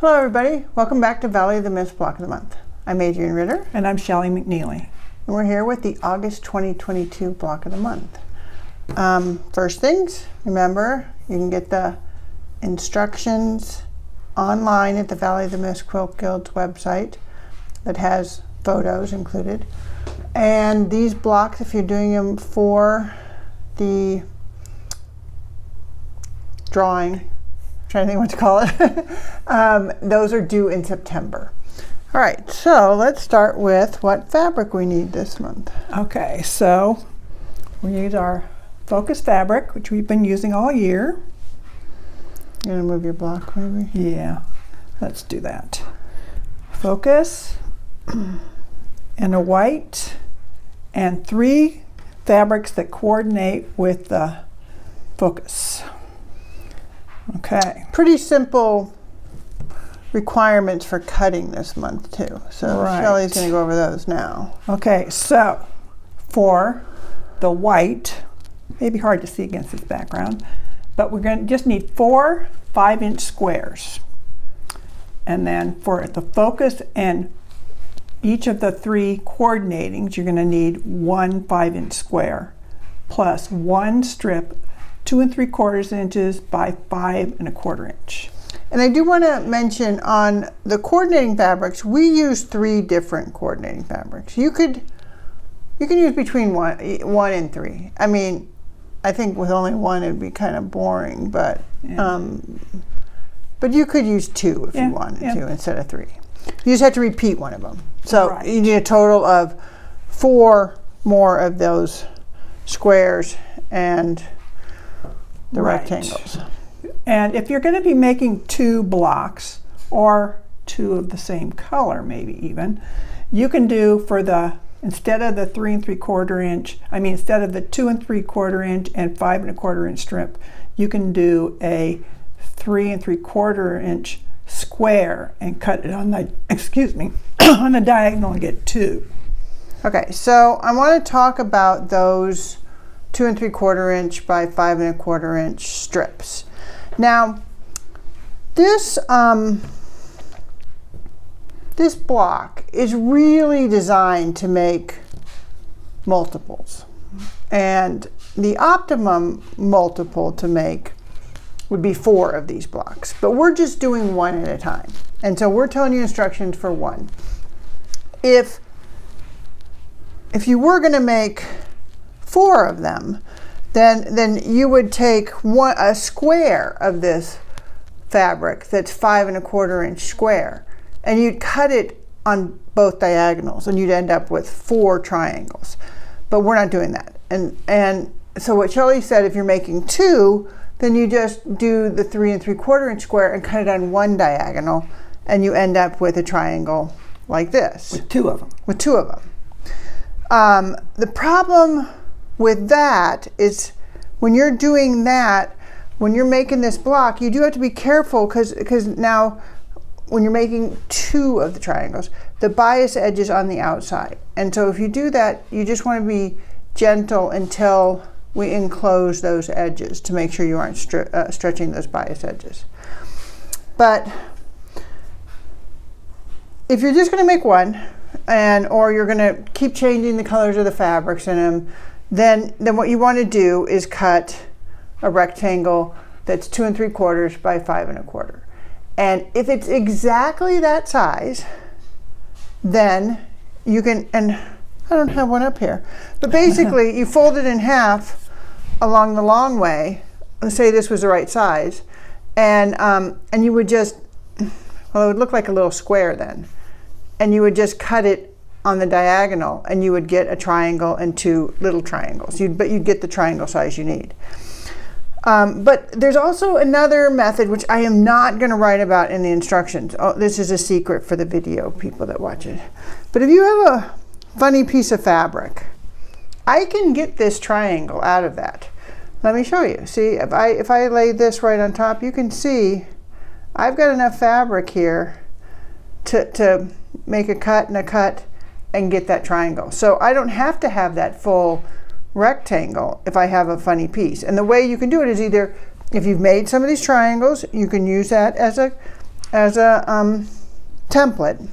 Hello everybody, welcome back to Valley of the Mist Block of the Month. I'm Adriane Ritter. And I'm Shelley McNeely. And we're here with the August 2022 Block of the Month. First things, remember, you can get the instructions online at the Valley of the Mist Quilt Guild's website that has photos included. And these blocks, if you're doing them for the drawing, trying to think what to call it. Those are due in September. All right, so let's start with what fabric we need this month. Okay, so we use our focus fabric, which we've been using all year. You gonna move your block maybe? Yeah, let's do that. Focus and a white and 3 fabrics that coordinate with the focus. Okay. Pretty simple requirements for cutting this month too. So right. Shelley's going to go over those now. Okay, so for the white, maybe hard to see against this background, but we're going to just need 4 5-inch squares. And then for the focus and each of the 3 coordinatings, you're going to need 1 5-inch square plus 1 strip 2 3/4 inches by 5 1/4 inch. And I do want to mention on the coordinating fabrics, we use 3 different coordinating fabrics. You can use between one and 3. I mean, I think with only 1 it'd be kind of boring, but you could use 2 if you wanted to instead of 3. You just have to repeat one of them. So you need a total of 4 more of those squares and the rectangles. And if you're going to be making 2 blocks or 2 of the same color, maybe even, you can do for the, instead of the 3 3/4 inch, instead of the 2 3/4 inch and 5 1/4 inch strip, you can do a 3 3/4 inch square and cut it on the, on the diagonal and get 2. Okay, so I want to talk about those 2 3/4 inch by 5 1/4 inch strips. Now, this block is really designed to make multiples, and the optimum multiple to make would be 4 of these blocks, but we're just doing 1 at a time, and so we're telling you instructions for 1. If you were going to make 4 of them, then you would take a square of this fabric that's 5 1/4 inch square, and you'd cut it on both diagonals, and you'd end up with 4 triangles. But we're not doing that. And so what Shelley said, if you're making 2, then you just do the 3 3/4 inch square and cut it on one diagonal, and you end up with a triangle like this. With 2 of them. With 2 of them. The problem with that is when you're doing that, when you're making this block, you do have to be careful because now when you're making 2 of the triangles, the bias edge is on the outside. And so if you do that, you just want to be gentle until we enclose those edges to make sure you aren't stretching those bias edges. But if you're just going to make 1, or you're going to keep changing the colors of the fabrics in them, then what you want to do is cut a rectangle that's 2 3/4 by 5 1/4. And if it's exactly that size, then you can, and I don't have one up here, but basically you fold it in half along the long way. Let's say this was the right size, and you would just, well, it would look like a little square then, and you would just cut it on the diagonal, and you would get a triangle and 2 little triangles. But you'd get the triangle size you need. But there's also another method which I am not going to write about in the instructions. Oh, this is a secret for the video people that watch it. But if you have a funny piece of fabric, I can get this triangle out of that. Let me show you. See, if I lay this right on top, you can see I've got enough fabric here to make a cut and get that triangle. So I don't have to have that full rectangle if I have a funny piece. And the way you can do it is either, if you've made some of these triangles, you can use that as as a template.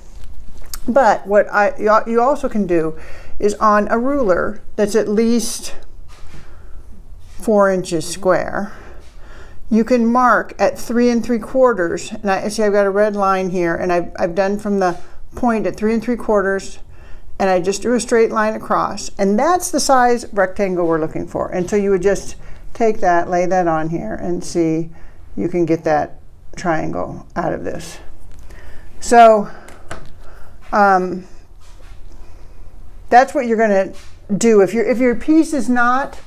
But what you also can do is on a ruler that's at least 4 inches square, you can mark at 3 3/4, and I've got a red line here, and I've done from the point at 3 3/4, and I just drew a straight line across, and that's the size rectangle we're looking for. And so you would just take that, lay that on here, and see you can get that triangle out of this. So that's what you're going to do. If your piece is not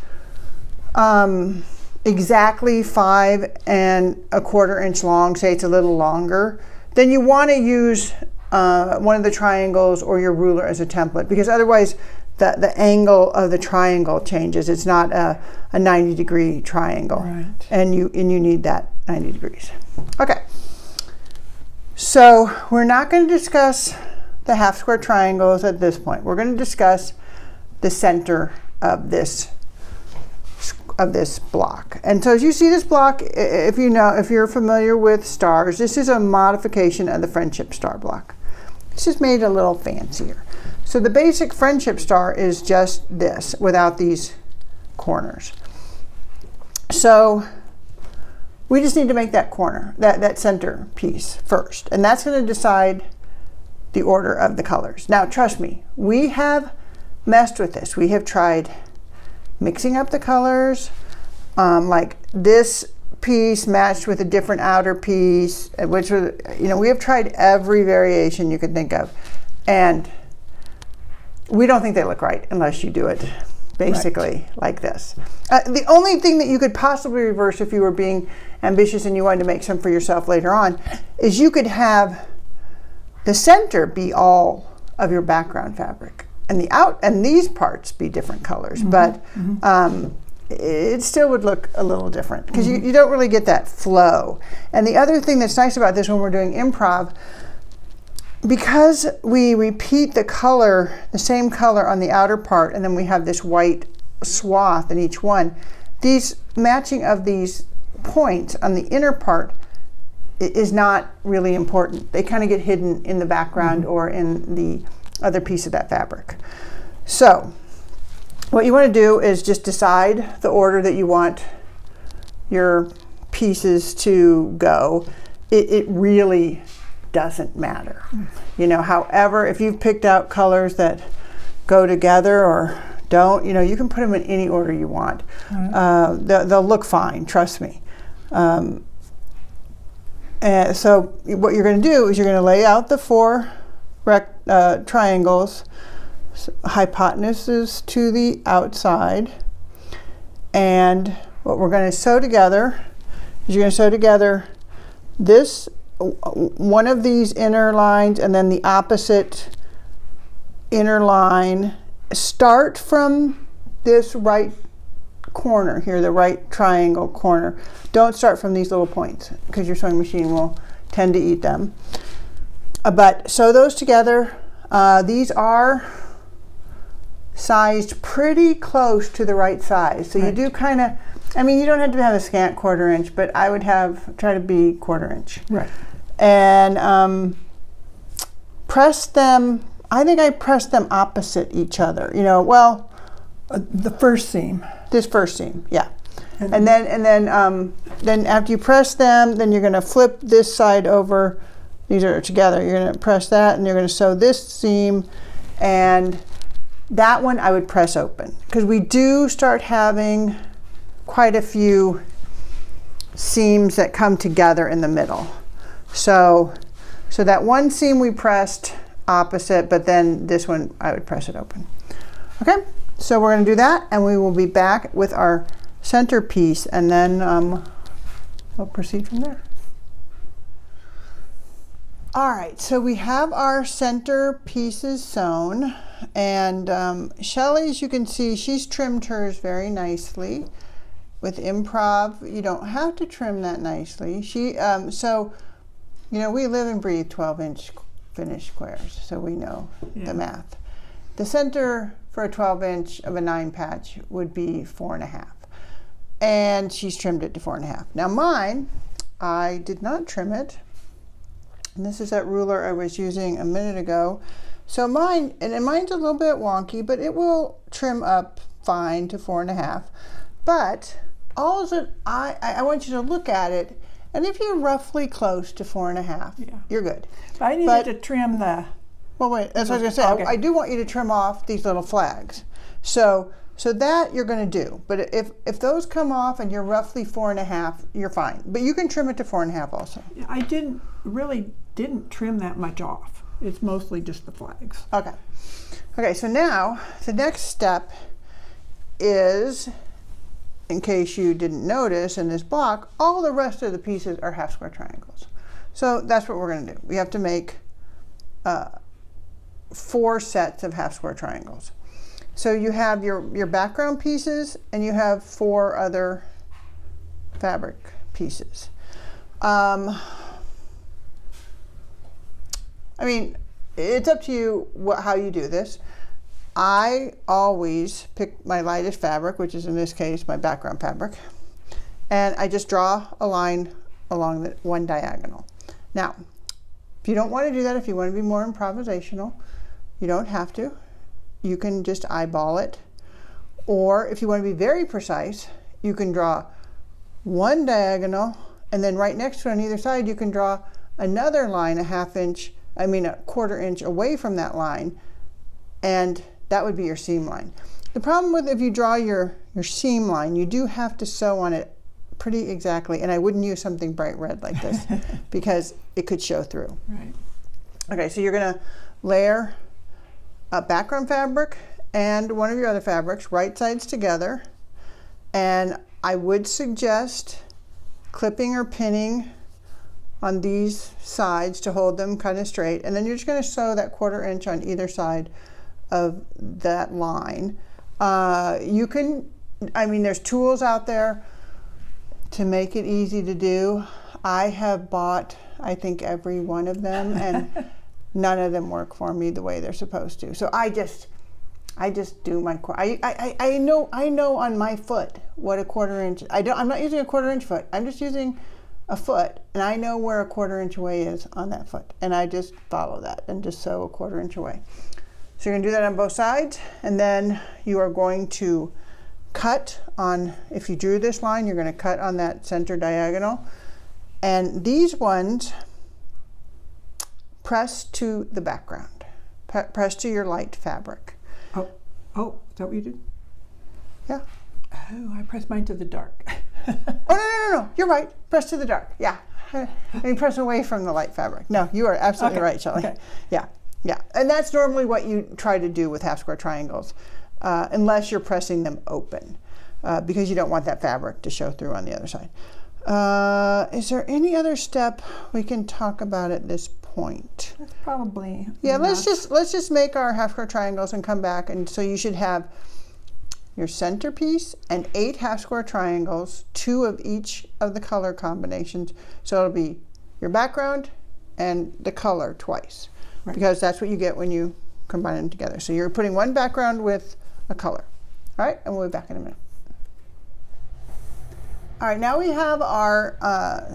exactly 5 1/4 inch long, say it's a little longer, then you want to use one of the triangles or your ruler as a template, because otherwise the angle of the triangle changes. It's not a 90-degree triangle, right. and you need that 90 degrees. Okay, so we're not going to discuss the half square triangles at this point. We're going to discuss the center of this block. And so as you see this block, if you're familiar with stars, this is a modification of the friendship star block. It's just made a little fancier. So the basic friendship star is just this, without these corners. So we just need to make that corner, that center piece first. And that's going to decide the order of the colors. Now, trust me, we have messed with this. We have tried mixing up the colors, like this piece matched with a different outer piece, which was, we have tried every variation you can think of, and we don't think they look right unless you do it basically like this. The only thing that you could possibly reverse if you were being ambitious and you wanted to make some for yourself later on is you could have the center be all of your background fabric and these parts be different colors, but it still would look a little different because you don't really get that flow. And the other thing that's nice about this when we're doing improv, because we repeat the same color on the outer part, and then we have this white swath in each one, these matching of these points on the inner part is not really important. They kind of get hidden in the background or in the other piece of that fabric. So what you want to do is just decide the order that you want your pieces to go. It really doesn't matter. However, if you've picked out colors that go together or don't, you can put them in any order you want. They'll look fine, trust me. And so what you're going to do is you're going to lay out the 4 triangles, hypotenuses to the outside, and what we're going to sew together is you're going to sew together this one of these inner lines and then the opposite inner line. Start from this right corner here, the right triangle corner. Don't start from these little points because your sewing machine will tend to eat them. But sew those together. These are sized pretty close to the right size. So you do kind of, you don't have to have a scant 1/4 inch, but I would try to be 1/4 inch. Right. And press them, I think I pressed them opposite each other. The first seam. This first seam, yeah. And then after you press them, then you're going to flip this side over. These are together. You're going to press that, and you're going to sew this seam, and that one I would press open because we do start having quite a few seams that come together in the middle. So that one seam we pressed opposite, but then this one I would press it open. Okay, so we're going to do that, and we will be back with our center piece, and then we'll proceed from there. All right, so we have our center pieces sewn, and Shelly's, you can see she's trimmed hers very nicely. With improv, you don't have to trim that nicely. We live and breathe 12-inch finished squares, so we know the math. The center for a 12-inch of a 9 patch would be 4.5, and she's trimmed it to 4.5. Now mine, I did not trim it. And this is that ruler I was using a minute ago. So mine, and mine's a little bit wonky, but it will trim up fine to 4.5. But all that I want you to look at it, and if you're roughly close to 4.5, you're good. But I needed to trim the... Well, wait, that's what I was going to say. Okay. I do want you to trim off these little flags. So that you're going to do. But if those come off and you're roughly 4.5, you're fine. But you can trim it to 4.5 also. I really didn't trim that much off. It's mostly just the flags. Okay. Okay, so now the next step is, in case you didn't notice in this block, all the rest of the pieces are half square triangles. So that's what we're going to do. We have to make 4 sets of half square triangles. So you have your background pieces and you have 4 other fabric pieces. I mean, it's up to you how you do this. I always pick my lightest fabric, which is in this case my background fabric, and I just draw a line along the one diagonal. Now, if you don't want to do that, if you want to be more improvisational, you don't have to. You can just eyeball it. Or if you want to be very precise, you can draw one diagonal, and then right next to it on either side, you can draw another line a 1/4 inch away from that line, and that would be your seam line. The problem with if you draw your seam line, you do have to sew on it pretty exactly, and I wouldn't use something bright red like this because it could show through. Right. Okay, so you're gonna layer a background fabric and one of your other fabrics, right sides together, and I would suggest clipping or pinning on these sides to hold them kind of straight, and then you're just going to sew that 1/4 inch on either side of that line. You can, there's tools out there to make it easy to do. I have bought, I think, every one of them, and none of them work for me the way they're supposed to. So I just do my, I know on my foot what a 1/4 inch, I'm not using a 1/4 inch foot, I'm just using a foot, and I know where a 1/4 inch away is on that foot, and I just follow that and just sew a 1/4 inch away. So you're going to do that on both sides, and then you are going to cut on, if you drew this line, you're going to cut on that center diagonal, and these ones press to the background, press to your light fabric. Oh, is that what you did? Yeah. Oh, I pressed mine to the dark. Oh, no, you're right. Press to the dark. Yeah. And press away from the light fabric. No, you are absolutely right, Shelley. Okay. Yeah. And that's normally what you try to do with half square triangles, unless you're pressing them open, because you don't want that fabric to show through on the other side. Is there any other step we can talk about at this point? That's probably enough. let's just make our half square triangles and come back, and so you should have your centerpiece and 8 half square triangles, 2 of each of the color combinations. So it'll be your background and the color twice, right, because that's what you get when you combine them together. So you're putting one background with a color. All right, and we'll be back in a minute. All right, now we have our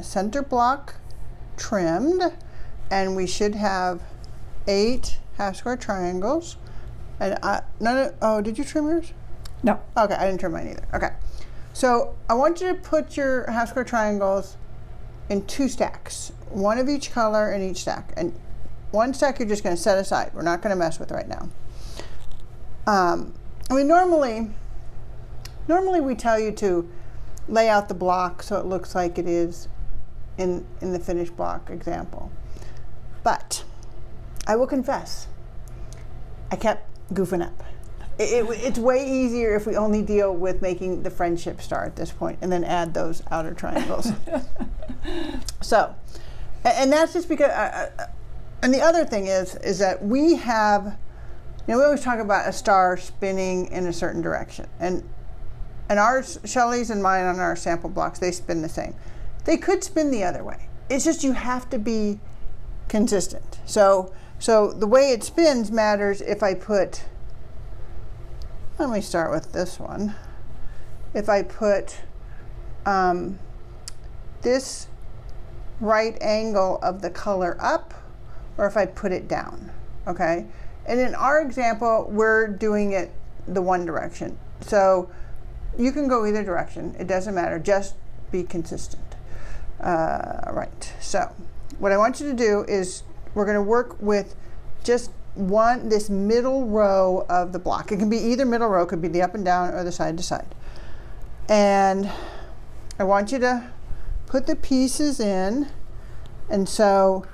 center block trimmed, and we should have 8 half square triangles. And did you trim yours? No. Okay, I didn't trim mine either. Okay, so I want you to put your half square triangles in 2 stacks, 1 of each color in each stack. And 1 stack you're just going to set aside. We're not going to mess with right now. Normally we tell you to lay out the block so it looks like it is in the finished block example. But I will confess, I kept goofing up. It's way easier if we only deal with making the friendship star at this point and then add those outer triangles. So, and that's just because, and the other thing is that we have, we always talk about a star spinning in a certain direction. And ours, Shelley's and mine on our sample blocks, they spin the same. They could spin the other way. It's just you have to be consistent. So the way it spins matters if I put, let me start with this one. If I put this right angle of the color up or if I put it down, okay? And in our example, we're doing it the one direction. So you can go either direction, it doesn't matter, just be consistent. Right, so what I want you to do is we're gonna work with just this middle row of the block. It can be either middle row, it could be the up and down or the side to side. And I want you to put the pieces in, and so,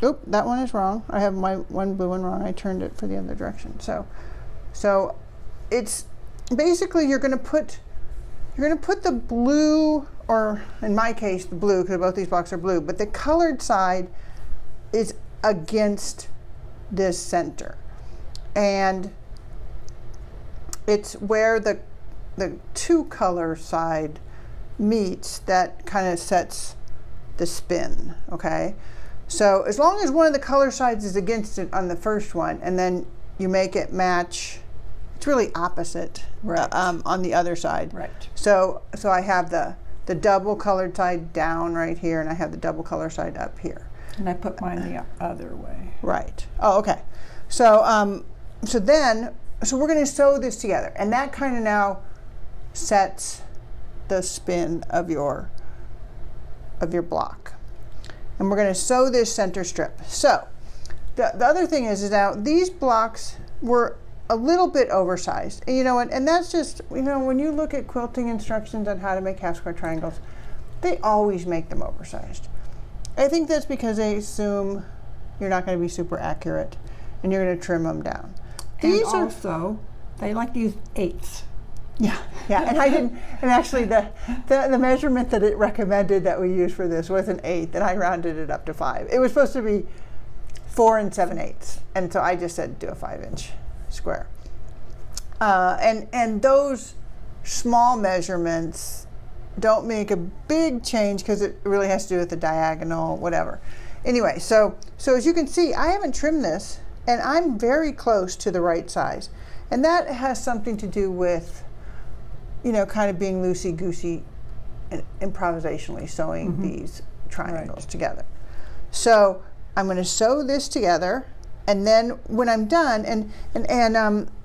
oop, that one is wrong. I have my one blue one wrong. I turned it for the other direction. So it's basically you're gonna put the blue, or in my case the blue, because both these blocks are blue, but the colored side is against this center, and it's where the two color side meets that kind of sets the spin, okay? So as long as one of the color sides is against it on the first one, and then you make it match, it's really opposite, right, on the other side. Right. So I have the double colored side down right here, and I have the double color side up here. And I put mine the other way. Right. Oh, okay. So so we're going to sew this together, and that kind of now sets the spin of your block. And we're going to sew this center strip. So the other thing is now these blocks were a little bit oversized, and you know what, and that's just, you know, when you look at quilting instructions on how to make half square triangles, they always make them oversized. I think that's because they assume you're not going to be super accurate and you're going to trim them down. And also, they like to use eighths. Yeah, and I didn't, and actually the measurement that it recommended that we use for this was an 1/8, and I rounded it up to 5. It was supposed to be 4 7/8, and so I just said do a 5-inch square. And those small measurements don't make a big change because it really has to do with the diagonal, whatever. Anyway, so as you can see, I haven't trimmed this, and I'm very close to the right size, and that has something to do with, you know, kind of being loosey-goosey and improvisationally sewing these triangles together. So I'm going to sew this together, and then when I'm done, and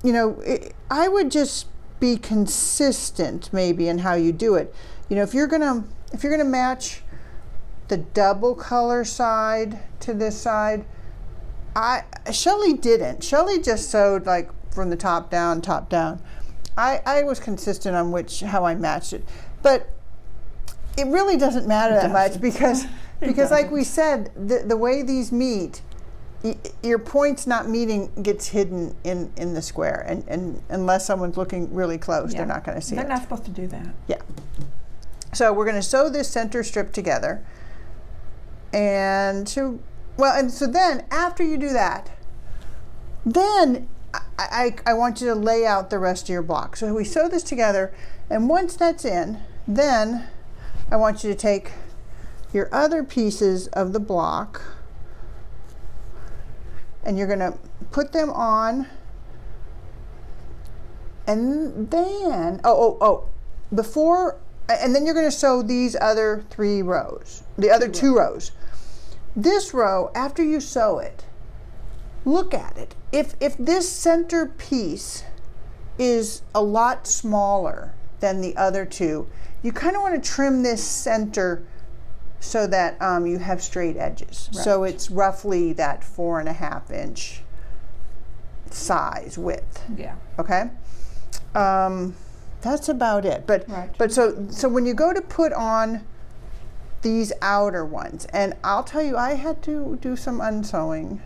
you know, I would just be consistent maybe in how you do it. You know, if you're gonna match the double color side to this side, Shelley didn't. Shelley just sewed like from the top down. I was consistent on how I matched it, but it really doesn't matter that much because like we said, the way these meet, your points not meeting gets hidden in the square, and unless someone's looking really close, they're not going to see it. They're not supposed to do that. Yeah. So we're going to sew this center strip together, and so then after you do that, then I want you to lay out the rest of your block. So we sew this together, and once that's in, then I want you to take your other pieces of the block, and you're going to put them on, and then and then you're going to sew these other 3 rows, the other 2 rows. This row, after you sew it, look at it. If this center piece is a lot smaller than the other 2, you kind of want to trim this center so that you have straight edges. Right. So it's roughly that 4.5 inch size width. Yeah. Okay. That's about it. But so when you go to put on these outer ones, and I'll tell you, I had to do some unsewing.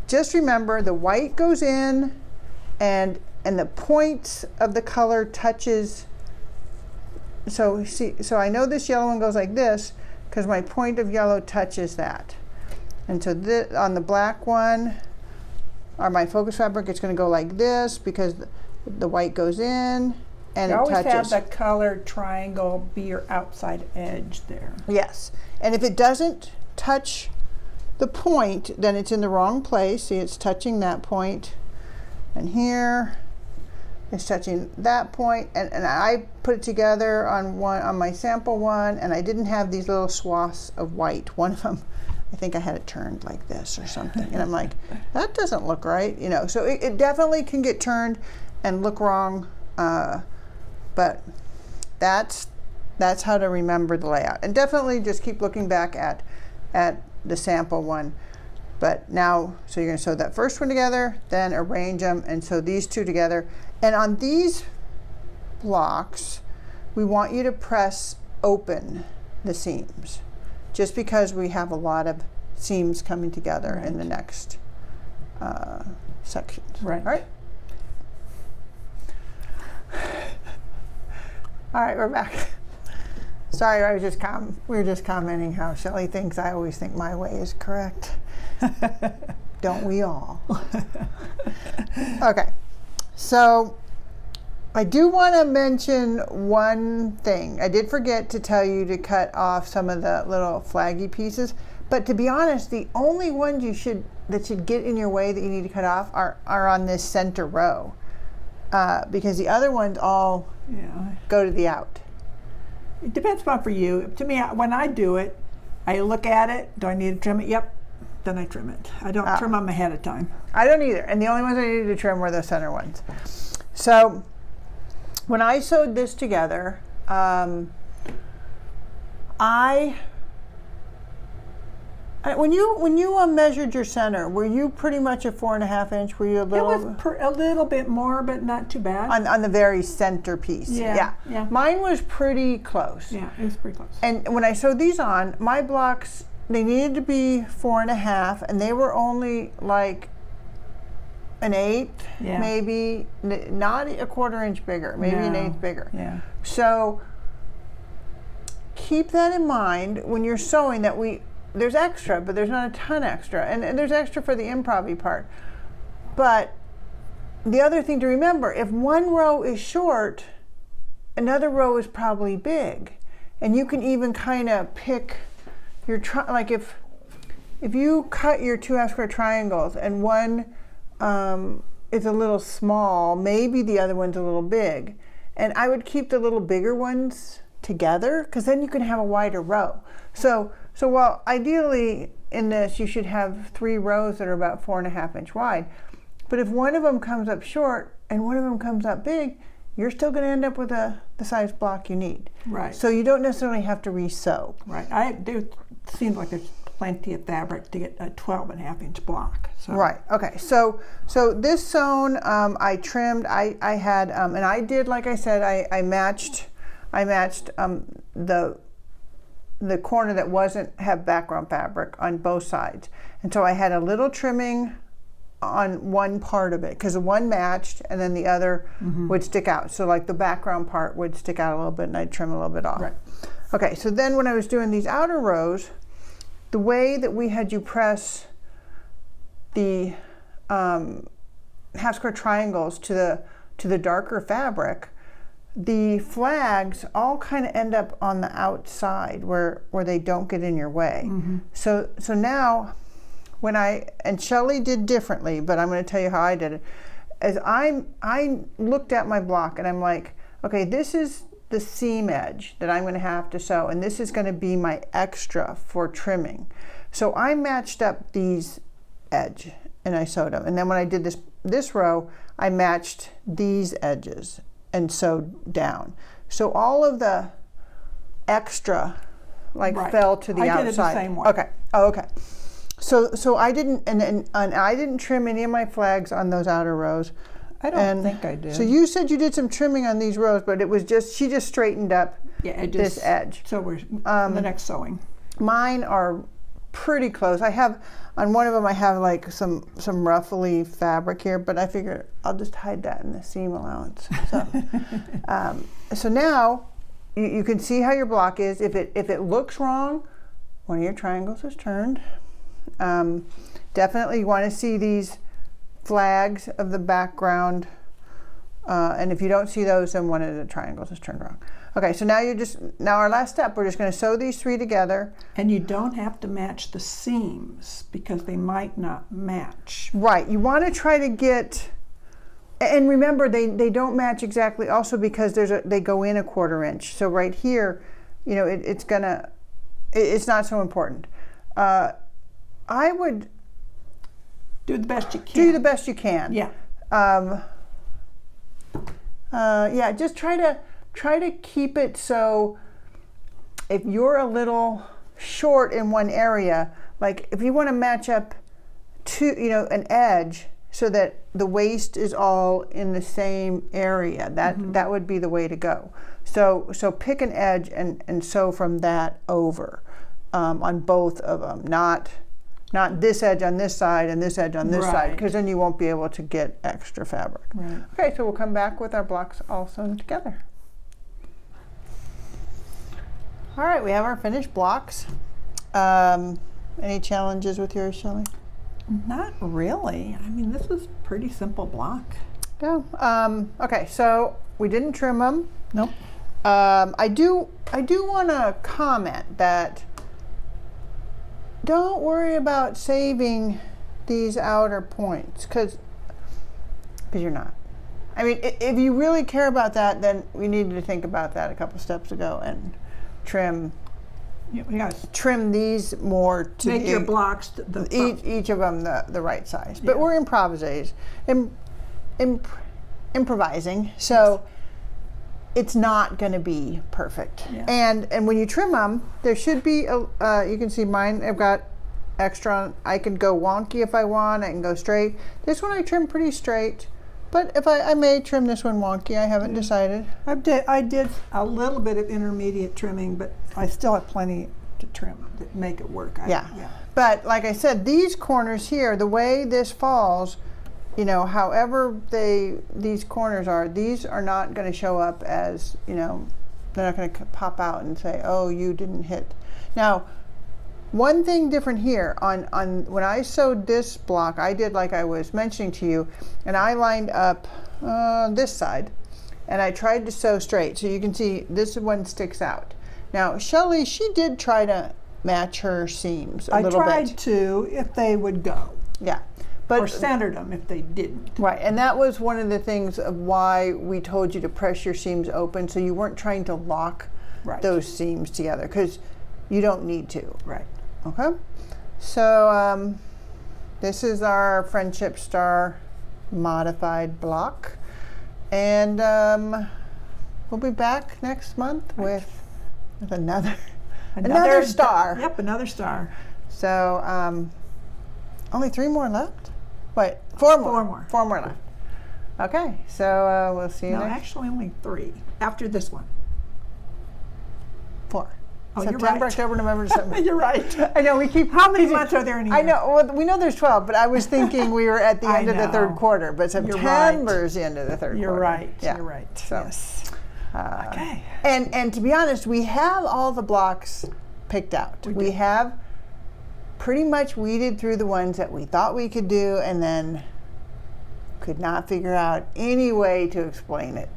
Just remember, the white goes in, and the points of the color touches. So see, so I know this yellow one goes like this because my point of yellow touches that. And so on the black one, or my focus fabric, it's going to go like this because the white goes in and it touches. You always have the colored triangle be your outside edge there. Yes, and if it doesn't touch the point, then it's in the wrong place. See, it's touching that point, and here is touching that point, and I put it together on my sample one, and I didn't have these little swaths of white. One of them, I think I had it turned like this or something, and I'm like, that doesn't look right, you know. So it definitely can get turned and look wrong, but that's how to remember the layout. And definitely just keep looking back at the sample one. But now, so you're going to sew that first one together, then arrange them and sew these two together. And on these blocks, we want you to press open the seams, just because we have a lot of seams coming together in the next sections. Right. All right. All right, we're back. Sorry, we were just commenting how Shelley thinks I always think my way is correct. Don't we all? Okay, so I do want to mention one thing. I did forget to tell you to cut off some of the little flaggy pieces, but to be honest, the only ones that should get in your way that you need to cut off are on this center row, because the other ones all go to the out. It depends upon for you. To me, when I do it, I look at it. Do I need to trim it? Yep. Then I trim it. I don't trim them ahead of time. I don't either. And the only ones I needed to trim were the center ones. So when I sewed this together, when you measured your center, were you pretty much a 4.5 inch? Were you a little? It was a little bit more, but not too bad. On the very center piece. Yeah. Mine was pretty close. Yeah, it was pretty close. And when I sewed these on, my blocks, they needed to be 4.5, and they were only like an eighth, maybe not a 1/4 inch bigger, maybe an eighth bigger. Yeah. So keep that in mind when you're sewing, that there's extra, but there's not a ton extra, and there's extra for the improv-y part. But the other thing to remember, if one row is short, another row is probably big, and you can even kind of pick your like if you cut your 2 square triangles and one is a little small, maybe the other one's a little big, and I would keep the little bigger ones together, because then you can have a wider row. So while ideally in this you should have 3 rows that are about 4.5 inch wide, but if one of them comes up short and one of them comes up big, you're still going to end up with the size block you need. Right. So you don't necessarily have to re-sew. Right. It seems like there's plenty of fabric to get a 12.5 inch block. So. Right. Okay. So this sewn, I trimmed. I had, and I did, like I said, I matched the corner that wasn't have background fabric on both sides, and so I had a little trimming on one part of it, because the one matched and then the other would stick out. So like the background part would stick out a little bit, and I'd trim a little bit off. Right. Okay, so then when I was doing these outer rows, the way that we had you press the half square triangles to the darker fabric, the flags all kind of end up on the outside where they don't get in your way. So now and Shelley did differently, but I'm going to tell you how I did it. As I looked at my block and I'm like, okay, this is the seam edge that I'm going to have to sew, and this is going to be my extra for trimming. So I matched up these edge and I sewed them. And then when I did this row, I matched these edges and sewed down. So all of the extra fell to the outside. I did it the same way. Okay. Oh, okay. So I didn't, and I didn't trim any of my flags on those outer rows. I don't think I did. So you said you did some trimming on these rows, but it was she just straightened up this edge. So we're the next sewing. Mine are pretty close. I have, on one of them I have like some ruffly fabric here, but I figured I'll just hide that in the seam allowance. So, so now you can see how your block is. If it looks wrong, one of your triangles is turned. Definitely you want to see these flags of the background, and if you don't see those, then one of the triangles is turned wrong. Okay, so now our last step, we're just going to sew these 3 together. And you don't have to match the seams because they might not match. Right, you want to try to get And remember, they don't match exactly also because they go in a 1/4 inch. So right here, you know, it's not so important. I would do the best you can. Do the best you can. Yeah. Yeah, just try to keep it so if you're a little short in one area, like if you want to match up to, you know, an edge so that the waist is all in the same area, that would be the way to go. So pick an edge and sew from that over on both of them, not this edge on this side and this edge on this side, because then you won't be able to get extra fabric. Right. Okay, so we'll come back with our blocks all sewn together. All right, we have our finished blocks. Any challenges with yours, Shelley? Not really. I mean, this was a pretty simple block. Yeah. Okay, so we didn't trim them. Nope. I do want to comment that don't worry about saving these outer points because you're not. I mean, if you really care about that, then we needed to think about that a couple steps ago and trim these more to make your blocks each of them the right size. But we're improvising, so it's not going to be perfect. Yeah. And when you trim them, there should be you can see mine. I've got extra. I can go wonky if I want. I can go straight. This one I trim pretty straight. But if I may trim this one wonky, I haven't decided. I did a little bit of intermediate trimming, but I still have plenty to trim to make it work. Yeah. But like I said, these corners here, the way this falls, you know, however these corners are, these are not going to show up as, you know, they're not going to pop out and say, oh, you didn't hit. Now, one thing different here, on when I sewed this block, I did like I was mentioning to you, and I lined up this side, and I tried to sew straight. So you can see this one sticks out. Now, Shelley, she did try to match her seams a little bit. I tried to, if they would go. Yeah. Or centered them if they didn't. Right, and that was one of the things of why we told you to press your seams open, so you weren't trying to lock those seams together, because you don't need to. Right. Okay, so this is our Friendship Star modified block, and we'll be back next month with another star. Yep, another star. So only 3 more left. Wait, 4 more. 4 more left. Okay, so we'll see you next. No, actually only 3 after this one. 4. Oh, September, you're right. October, November, December. You're right. I know, we keep... How many months are there in a year? I know, well, we know there's 12, but I was thinking we were at the end of the 3rd quarter, but September is the end of the 3rd quarter. You're right. Yeah. You're right. So, yes. Okay. And to be honest, we have all the blocks picked out. We have pretty much weeded through the ones that we thought we could do and then could not figure out any way to explain it.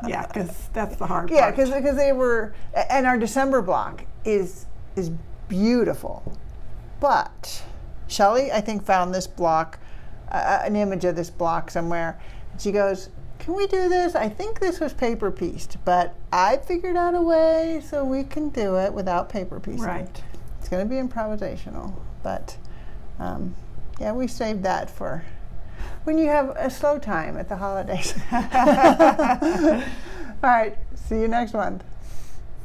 Yeah, because that's the hard part. Yeah, because they were, and our December block is beautiful. But Shelley, I think, found this block, an image of this block somewhere. And she goes, can we do this? I think this was paper pieced, but I figured out a way so we can do it without paper piecing. Right. It's going to be improvisational, but yeah, we saved that for when you have a slow time at the holidays. All right, see you next month.